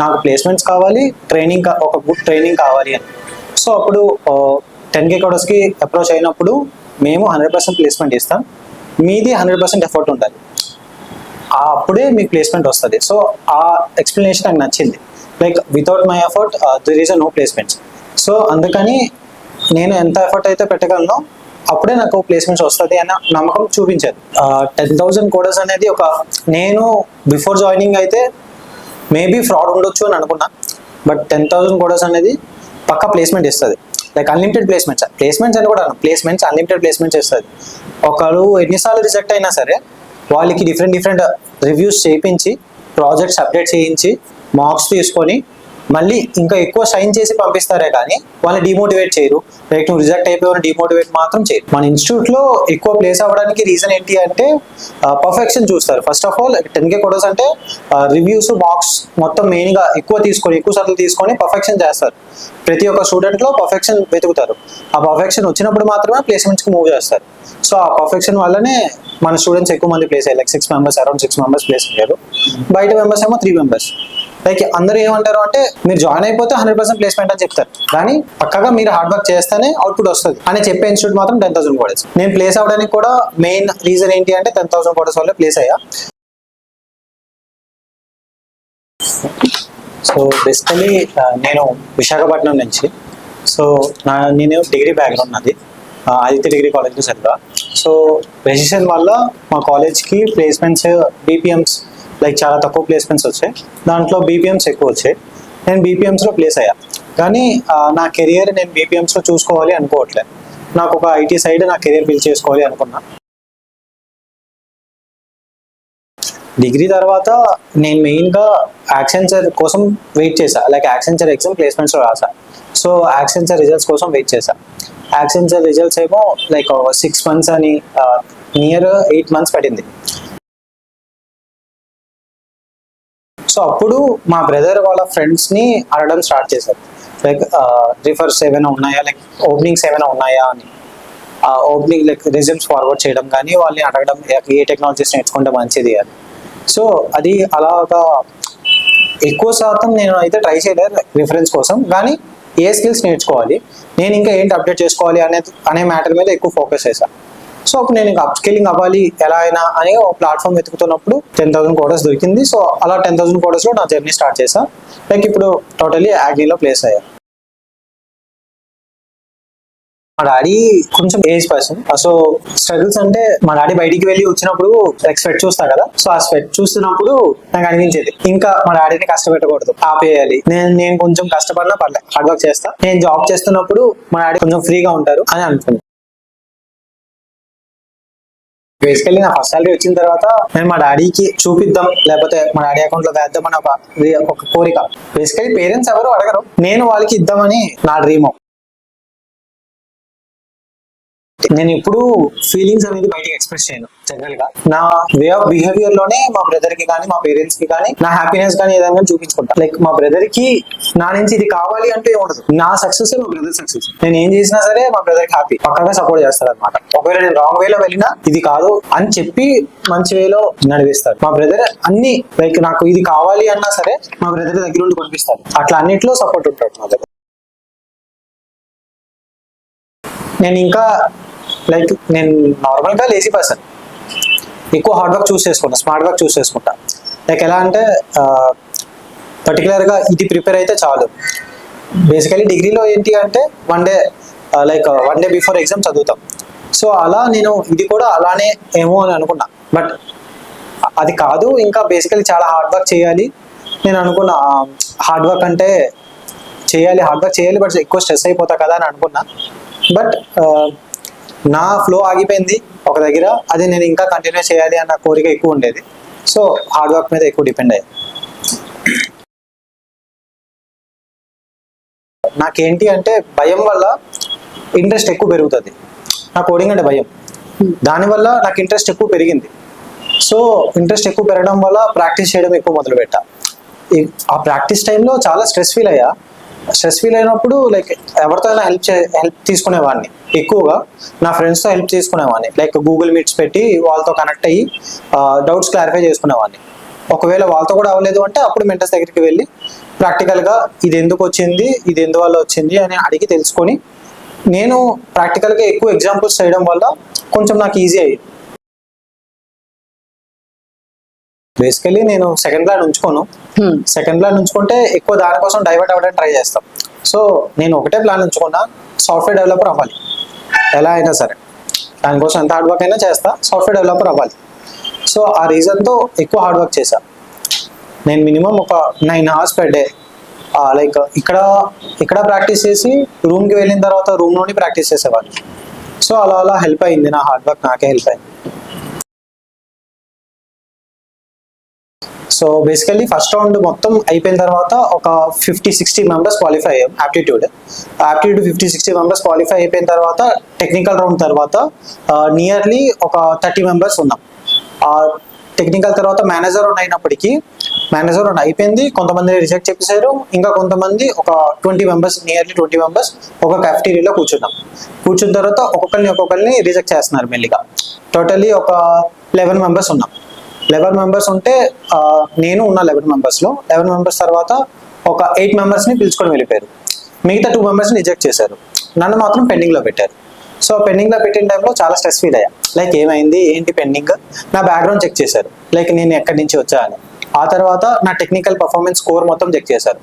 నాకు ప్లేస్మెంట్స్ కావాలి, ట్రైనింగ్ ఒక గుడ్ ట్రైనింగ్ కావాలి అని. సో అప్పుడు 10K కోడర్స్కి అప్రోచ్ అయినప్పుడు మేము 100% ప్లేస్మెంట్ ఇస్తాం, మీది 100% ఎఫర్ట్ ఉండాలి, అప్పుడే మీకు ప్లేస్మెంట్ వస్తుంది. సో ఆ ఎక్స్ప్లెనేషన్ నాకు నచ్చింది. Like without my effort there is no placements. So అందుకని నేను ఎంత ఎఫర్ట్ అయితే పెట్టగలను అప్పుడే నాకు ప్లేస్మెంట్స్ వస్తుంది అన్న నమ్మకం చూపించారు. 10,000 కోడర్స్ అనేది నేను బిఫోర్ జాయినింగ్ అయితే మేబీ ఫ్రాడ్ ఉండొచ్చు అని అనుకున్నా, బట్ 10,000 కోడర్స్ అనేది పక్కా ప్లేస్మెంట్ ఇస్తుంది. లైక్ అన్లిమిటెడ్ ప్లేస్మెంట్స్ అని కూడా అన్లిమిటెడ్ ప్లేస్మెంట్స్ ఇస్తుంది. ఒకరు ఎన్నిసార్లు రిజెక్ట్ అయినా సరే వాళ్ళకి డిఫరెంట్ రివ్యూస్ చేయించి, ప్రాజెక్ట్స్ అప్డేట్ చేయించి, మార్క్స్ తీసుకొని మళ్ళీ ఇంకా ఎక్కువ షైన్ చేసి పంపిస్తారే కానీ వాళ్ళని డిమోటివేట్ చేయరు. లైక్ నువ్వు రిజెక్ట్ అయిపోయి డిమోటివేట్ మాత్రం చేయరు. మన ఇన్స్టిట్యూట్లో ఎక్కువ ప్లేస్ అవ్వడానికి రీజన్ ఏంటి అంటే పర్ఫెక్షన్ చూస్తారు. First of all 10K coders అంటే రివ్యూస్, మార్క్స్ మొత్తం మెయిన్గా ఎక్కువ సార్లు తీసుకొని పర్ఫెక్షన్ చేస్తారు. ప్రతి ఒక్క స్టూడెంట్లో పర్ఫెక్షన్ వెతుకుతారు. ఆ పర్ఫెక్షన్ వచ్చినప్పుడు మాత్రమే ప్లేస్మెంట్స్కి మూవ్ చేస్తారు. సో ఆ పర్ఫెక్షన్ వల్లనే మన స్టూడెంట్స్ ఎక్కువ మంది ప్లేస్ అయ్యారు. లైక్ అరౌండ్ 6 మెంబర్స్ ప్లేస్ అయ్యారు. బయట మెంబర్స్ ఏమో 3 మెంబర్స్. లైక్ అందరూ ఏమంటారు అంటే మీరు జాయిన్ అయిపోతే 100% ప్లేస్మెంట్ అని చెప్తారు, కానీ పక్కగా మీరు హార్డ్ వర్క్ చేస్తేనే అవుట్పుట్ వస్తుంది అని చెప్పే ఇన్స్టిట్యూట్ మాత్రం 10,000 కోడర్స్. నేను ప్లేస్ అవ్వడానికి కూడా మెయిన్ రీజన్ ఏంటి అంటే 10,000 కోడర్స్ వల్ల ప్లేస్ అయ్యా. సో బేసికలీ నేను విశాఖపట్నం నుంచి. సో నేను డిగ్రీ బ్యాక్గ్రౌండ్ నాది, ఆదిత్య డిగ్రీ కాలేజ్లో చదివా. సో రెజిస్ట్రేషన్ వల్ల మా కాలేజ్కి ప్లేస్మెంట్స్ BPMs లైక్ చాలా తక్కువ ప్లేస్మెంట్స్ వచ్చాయి, దాంట్లో BPMs ఎక్కువ వచ్చాయి. నేను BPMsలో ప్లేస్ అయ్యా, కానీ నా కెరియర్ నేను BPMsలో చూసుకోవాలి అనుకోవట్లేదు. నాకు ఒక IT సైడ్ నా కెరియర్ బిల్డ్ చేసుకోవాలి అనుకున్నా. డిగ్రీ తర్వాత నేను మెయిన్గా యాక్సెంచర్ కోసం వెయిట్ చేశా. లైక్ యాక్సెంచర్ ఎగ్జామ్ ప్లేస్మెంట్స్లో రాసా. సో యాక్సెంచర్ రిజల్ట్స్ కోసం వెయిట్ చేశా. యాక్సెంచర్ రిజల్ట్స్ ఏమో లైక్ 6 months అని నియర్ 8 months పట్టింది. సో అప్పుడు మా బ్రదర్ వాళ్ళ ఫ్రెండ్స్ని అడగడం స్టార్ట్ చేశారు. లైక్ రిఫర్స్ ఏమైనా ఉన్నాయా, లైక్ ఓపెనింగ్స్ ఏమైనా ఉన్నాయా అని. ఓపెనింగ్ లైక్ రెజ్యూమ్స్ ఫార్వర్డ్ చేయడం కానీ వాళ్ళని అడగడం ఏ టెక్నాలజీస్ నేర్చుకుంటే మంచిది అని. సో అది అలాగా ఎక్కువ శాతం నేను అయితే ట్రై చేయలేదు రిఫరెన్స్ కోసం, కానీ ఏ స్కిల్స్ నేర్చుకోవాలి, నేను ఇంకా ఏంటి అప్డేట్ చేసుకోవాలి అనే మ్యాటర్ మీద ఎక్కువ ఫోకస్ చేశాను. సో అప్పుడు నేను ఇంకా అప్స్కేలింగ్ అవ్వాలి ఎలా అయినా అని ఒక ప్లాట్ఫామ్ వెతుకుతున్నప్పుడు 10,000 కోడర్స్ దొరికింది. సో అలా 10,000 కోడర్స్లో నా జర్నీ స్టార్ట్ చేశా. లైక్ ఇప్పుడు టోటలీ యాగ్నీలో ప్లేస్ అయ్యా. మా డాడీ కొంచెం ఏజ్ పర్సన్. సో స్ట్రగుల్స్ అంటే మా డాడీ బయటికి వెళ్ళి వచ్చినప్పుడు లైక్ స్వెట్ చూస్తా కదా, సో ఆ స్వెట్ చూస్తున్నప్పుడు నాకు అనిపించేది ఇంకా మా డాడీని కష్టపెట్టకూడదు, ఆపేయాలి. నేను కొంచెం కష్టపడినా పర్లేదు, హార్డ్ వర్క్ చేస్తా. నేను జాబ్ చేస్తున్నప్పుడు మా డాడీ కొంచెం ఫ్రీగా ఉంటారు అని అనుకున్నాను. బేసికల్లీ నా ఫస్ట్ సాలరీ వచ్చిన తర్వాత నేను మా డాడీకి చూపిద్దాం, లేకపోతే మా డాడీ అకౌంట్ లో వేద్దాం అని ఒక కోరిక. బేసికల్లీ పేరెంట్స్ ఎవరు అడగరు, నేను వాళ్ళకి ఇద్దామని నా డ్రీమ్. నేను ఇప్పుడు ఫీలింగ్స్ అనేది బయటకి ఎక్స్ప్రెస్ చేయను. జనరల్ గా నా వే ఆఫ్ బిహేవియర్ లోనే మా బ్రదర్ కి కానీ మా పేరెంట్స్ కి కానీ నా హ్యాపీనెస్ కానీ ఏదైనా చూపించుకుంటా. లైక్ మా బ్రదర్ కి నా నుంచి ఇది కావాలి అంటే ఉండదు, నా సక్సెస్ మా బ్రదర్ సక్సెస్. నేను ఏం చేసినా సరే మా బ్రదర్ కి హ్యాపీ, పక్కగా సపోర్ట్ చేస్తాడు అనమాట. ఒకవేళ నేను రాంగ్ వేలో వెళ్ళినా ఇది కాదు అని చెప్పి మంచి వేలో నడిపిస్తాడు. మా బ్రదర్ అన్ని లైక్ నాకు ఇది కావాలి అన్నా సరే మా బ్రదర్ దగ్గర ఉండి కొనిపిస్తాడు. అట్లా అన్నిట్లో సపోర్ట్ ఉంటాడు మా దగ్గర. నేను ఇంకా లైక్ నేను నార్మల్గా లేజీ పర్సన్, ఎక్కువ హార్డ్ వర్క్ చూస్ చేసుకుంటా, స్మార్ట్ వర్క్ చూస్ చేసుకుంటా. లైక్ ఎలా అంటే పర్టికులర్గా ఇది ప్రిపేర్ అయితే చాలు. బేసికలీ డిగ్రీలో ఏంటి అంటే వన్ డే బిఫోర్ ఎగ్జామ్ చదువుతాం. సో అలా నేను ఇది కూడా అలానే ఏమో అని అనుకున్నా, బట్ అది కాదు. ఇంకా బేసికలీ చాలా హార్డ్ వర్క్ చేయాలి నేను అనుకున్నా. హార్డ్ వర్క్ అంటే హార్డ్ వర్క్ చేయాలి, బట్ ఎక్కువ స్ట్రెస్ అయిపోతా కదా అని అనుకున్నా. బట్ నా ఫ్లో ఆగిపోయింది ఒక దగ్గర, అది నేను ఇంకా కంటిన్యూ చేయాలి అన్న కోరిక ఎక్కువ ఉండేది. సో హార్డ్ వర్క్ మీద ఎక్కువ డిపెండ్ అయ్యాయి. నాకేంటి అంటే భయం వల్ల ఇంట్రెస్ట్ ఎక్కువ పెరుగుతుంది. నా కోడింగ్ అంటే భయం, దానివల్ల నాకు ఇంట్రెస్ట్ ఎక్కువ పెరిగింది. సో ఇంట్రెస్ట్ ఎక్కువ పెరగడం వల్ల ప్రాక్టీస్ చేయడం ఎక్కువ మొదలు పెట్టా. ఆ ప్రాక్టీస్ టైంలో చాలా స్ట్రెస్ ఫీల్ అయ్యా. స్ట్రెస్ ఫీల్ అయినప్పుడు లైక్ ఎవరితో అయినా హెల్ప్ తీసుకునేవాడిని. ఎక్కువగా నా ఫ్రెండ్స్తో హెల్ప్ తీసుకునేవాడిని. లైక్ గూగుల్ మీట్స్ పెట్టి వాళ్ళతో కనెక్ట్ అయ్యి డౌట్స్ క్లారిఫై చేసుకునేవాడిని. ఒకవేళ వాళ్ళతో కూడా అవ్వలేదు అంటే అప్పుడు మెంటర్స్ దగ్గరికి వెళ్ళి ప్రాక్టికల్గా ఇది ఎందుకు వచ్చింది, ఇది ఎందువల్ల వచ్చింది అని అడిగి తెలుసుకొని, నేను ప్రాక్టికల్గా ఎక్కువ ఎగ్జాంపుల్స్ చేయడం వల్ల కొంచెం నాకు ఈజీ అయ్యింది. బేసికలీ నేను సెకండ్ ప్లాన్ ఉంచుకోను. సెకండ్ ప్లాన్ ఉంచుకుంటే ఎక్కువ దానికోసం డైవర్ట్ అవ్వడానికి ట్రై చేస్తాం. సో నేను ఒకటే ప్లాన్ ఉంచుకున్నా, సాఫ్ట్వేర్ డెవలపర్ అవ్వాలి ఎలా అయినా సరే. దానికోసం ఎంత హార్డ్ వర్క్ అయినా చేస్తా, సాఫ్ట్వేర్ డెవలపర్ అవ్వాలి. సో ఆ రీజన్తో ఎక్కువ హార్డ్ వర్క్ చేశాను. నేను మినిమం ఒక 9 hours per day లైక్ ఇక్కడ ప్రాక్టీస్ చేసి రూమ్కి వెళ్ళిన తర్వాత రూమ్లోని ప్రాక్టీస్ చేసేవాడిని. సో అలా హెల్ప్ అయింది, నా హార్డ్ వర్క్ నాకే హెల్ప్ అయింది. సో బేసికలీ ఫస్ట్ రౌండ్ మొత్తం అయిపోయిన తర్వాత ఒక 50-60 మెంబర్స్ క్వాలిఫై అయ్యాం ఆప్టిట్యూడ్ 50-60 మెంబర్స్ క్వాలిఫై అయిపోయిన తర్వాత టెక్నికల్ రౌండ్ తర్వాత నియర్లీ ఒక 30 మెంబర్స్ ఉన్నాం. టెక్నికల్ తర్వాత మేనేజర్ రౌండ్ అయినప్పటికీ మేనేజర్ రౌండ్ అయిపోయింది, కొంతమంది రిజెక్ట్ చేసేసారు. ఇంకా కొంతమంది ఒక 20 మెంబర్స్ నియర్లీ 20 మెంబర్స్ ఒక క్యాఫ్టీరియాలో కూర్చున్న తర్వాత ఒక్కొక్కరిని రిజెక్ట్ చేస్తున్నారు మెల్లిగా. టోటల్లీ ఒక 11 మెంబర్స్ ఉన్నాం. 11 మెంబర్స్ ఉంటే నేను ఉన్న 11 మెంబర్స్లో 11 మెంబర్స్ తర్వాత ఒక 8 మెంబర్స్ని పిలుచుకొని వెళ్ళిపోయారు. మిగతా 2 మెంబర్స్ని రిజెక్ట్ చేశారు, నన్ను మాత్రం పెండింగ్లో పెట్టారు. సో పెండింగ్లో పెట్టిన టైంలో చాలా స్ట్రెస్ ఫీల్ అయ్యా. లైక్ ఏమైంది ఏంటి పెండింగ్, నా బ్యాక్గ్రౌండ్ చెక్ చేశారు, లైక్ నేను ఎక్కడి నుంచి వచ్చా అని. ఆ తర్వాత నా టెక్నికల్ పర్ఫార్మెన్స్ స్కోర్ మొత్తం చెక్ చేశారు.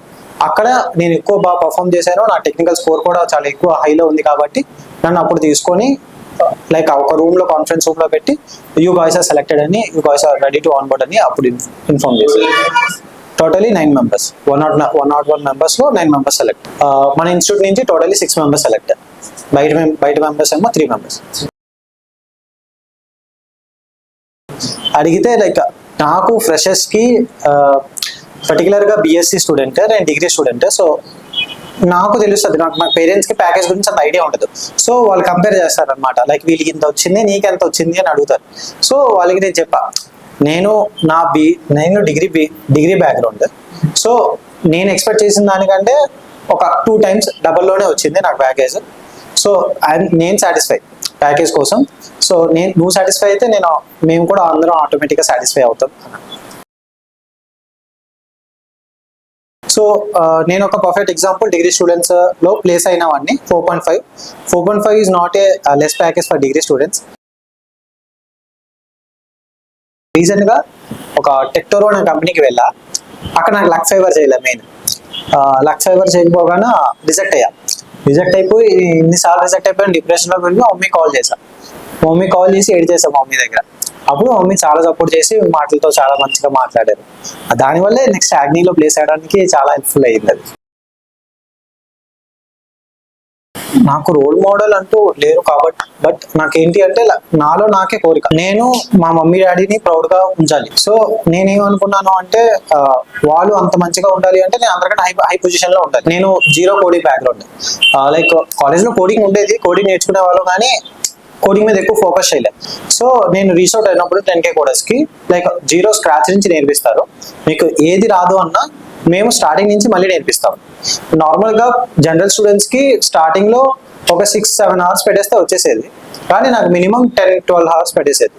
అక్కడ నేను ఎక్కువ బాగా పర్ఫామ్ చేశాను, నా టెక్నికల్ స్కోర్ కూడా చాలా ఎక్కువ హైలో ఉంది కాబట్టి నన్ను అప్పుడు తీసుకొని లైక్ ఒక రూమ్లో కాన్ఫరెన్స్ రూమ్లో పెట్టి యూ గాయ్స్ ఆర్ సెలెక్టెడ్ అని, you guys are ready to onboard అని అప్పుడు ఇన్ఫార్మ్ చేశారు. టోటలీ 9 మెంబర్స్, 101 మెంబర్స్లో 9 మెంబర్స్ సెలెక్ట్. మన ఇన్స్టిట్యూట్ నుంచి టోటలీ 6 మెంబర్స్ సెలెక్ట్. బయట మెంబర్స్ ఏమో 3 మెంబర్స్. అడిగితే లైక్ నాకు ఫ్రెషర్స్కి పర్టికులర్గా BSc student and degree student. So నాకు తెలుస్తుంది, మా పేరెంట్స్కి ప్యాకేజ్ గురించి అంత ఐడియా ఉండదు. సో వాళ్ళు కంపేర్ చేస్తారనమాట, లైక్ వీళ్ళకి ఇంత వచ్చింది నీకు ఎంత వచ్చింది అని అడుగుతారు. సో వాళ్ళకి నేను చెప్పా, నేను డిగ్రీ బ్యాక్గ్రౌండ్. సో నేను ఎక్స్పెక్ట్ చేసిన దానికంటే ఒక 2 times డబల్లోనే వచ్చింది నాకు ప్యాకేజ్. సో నేను సాటిస్ఫై ప్యాకేజ్ కోసం. సో నువ్వు సాటిస్ఫై అయితే మేము కూడా అందరం ఆటోమేటిక్గా సాటిస్ఫై అవుతాం. సో నేను ఒక పర్ఫెక్ట్ ఎగ్జాంపుల్, డిగ్రీ స్టూడెంట్స్ లో ప్లేస్ అయిన వాడిని 4.5. 4.5 is not a less package for degree students. రీసెంట్గా ఒక టెక్టోరో అనే కంపెనీకి వెళ్ళా. అక్కడ నాకు లక్ ఫేవర్ చేయలేదు. మెయిన్ లక్ ఫేవర్ చేయకపోగానే రిజెక్ట్ అయిపోయి ఇన్నిసార్లు రిజెక్ట్ అయిపోయి డిప్రెషన్లోకి వెళ్ళి మా మమ్మీ కాల్ చేసి ఎడ్ చేసాం మమ్మీ దగ్గర. అప్పుడు మమ్మీ చాలా సపోర్ట్ చేసి మాటలతో చాలా మంచిగా మాట్లాడారు. దానివల్లే నెక్స్ట్ యాగ్నీలో ప్లేస్ అయ్యడానికి చాలా హెల్ప్ఫుల్ అయ్యింది. అది నాకు రోల్ మోడల్ అంటూ లేరు కాబట్టి, బట్ నాకేంటి అంటే నాలో నాకే కోరిక, నేను మా మమ్మీ డాడీని ప్రౌడ్గా ఉంచాలి. సో నేనేమనుకున్నాను అంటే వాళ్ళు అంత మంచిగా ఉండాలి అంటే నేను అందరికంటే హై పొజిషన్లో ఉండాలి. నేను 0 కోడింగ్ బ్యాక్గ్రౌండ్. లైక్ కాలేజ్లో కోడింగ్ ఉండేది, కోడింగ్ నేర్చుకునే వాళ్ళు, కానీ కోడింగ్ మీద ఎక్కువ ఫోకస్ చేయలేదు. సో నేను రీచ్ అవుట్ అయినప్పుడు 10K కోడర్స్కి లైక్ 0 స్క్రాచ్ నుంచి నేర్పిస్తారు. మీకు ఏది రాదు అన్నా మేము స్టార్టింగ్ నుంచి మళ్ళీ నేర్పిస్తాం. నార్మల్గా జనరల్ స్టూడెంట్స్కి స్టార్టింగ్లో ఒక 6-7 hours పెట్టేస్తే వచ్చేసేది, కానీ నాకు మినిమం 10-12 hours పెట్టేసేది.